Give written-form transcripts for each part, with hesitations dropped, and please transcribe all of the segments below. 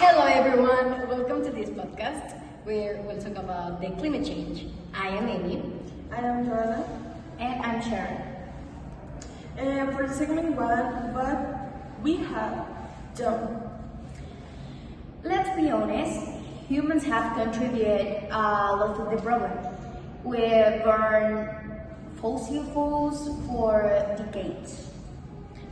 Hello everyone, welcome to this podcast where we'll talk about the climate change. I am Amy. I am Joanna. And I'm Sharon. And for segment 1, what we have done. Let's be honest, humans have contributed a lot to the problem. We burn fossil fuels for decades.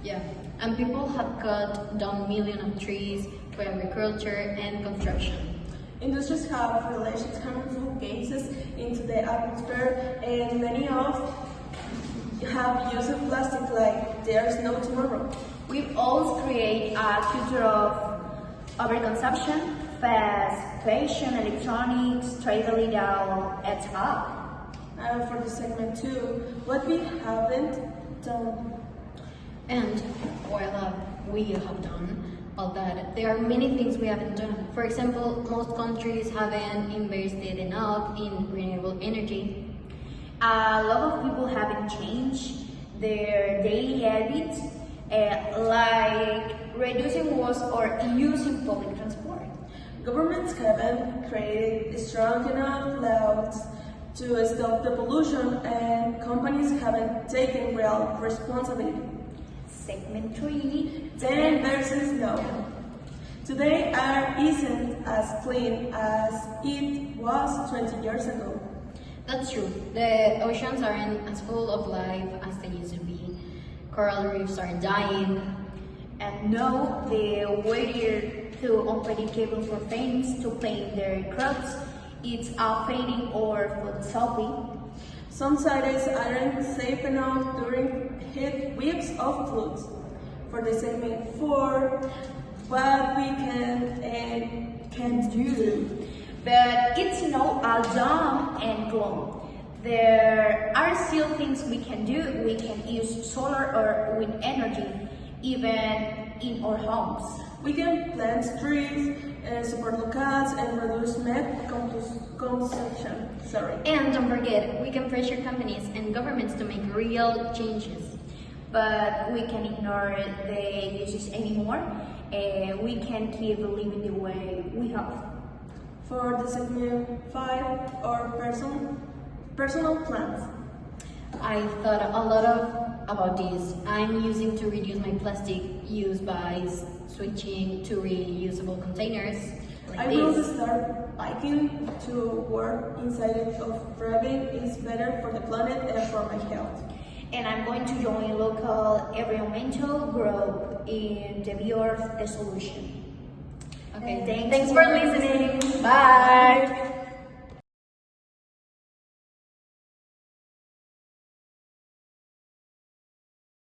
Yeah, and people have cut down millions of trees for agriculture and construction. Industries have released harmful gases into the atmosphere, and many of have used plastic like there's no tomorrow. We've also created a culture of overconsumption, fast fashion, electronics, traveling down at all. And for the segment 2, what we haven't done. And while we have done all that, there are many things we haven't done. For example, most countries haven't invested enough in renewable energy. A lot of people haven't changed their daily habits, like reducing waste or using public transport. Governments haven't created strong enough laws to stop the pollution, and companies haven't taken real responsibility. Segment 3. Then versus no. Today air isn't as clean as it was 20 years ago. That's true. The oceans aren't as full of life as they used to be. Coral reefs are dying. And now the way to unpredictable for things to plant their crops, it's a fading or food sopping. Some cities aren't safe enough during heat waves of floods. For the segment 4, what we can and can't do. But it's not all doom and gloom. There are still things we can do. We can use solar or wind energy, even in our homes. We can plant trees, support locals, and reduce consumption. And don't forget, we can pressure companies and governments to make real changes. But we can ignore the uses anymore. We can keep living the way we have. For the segment 5, our personal plans. I thought a lot about this. I'm using to reduce my plastic use by switching to reusable containers like I will this. start biking to work inside of driving is better for the planet and for my health. And I'm going to join local environmental group in the Be Earth the Solution. Okay, Thanks for listening. Bye.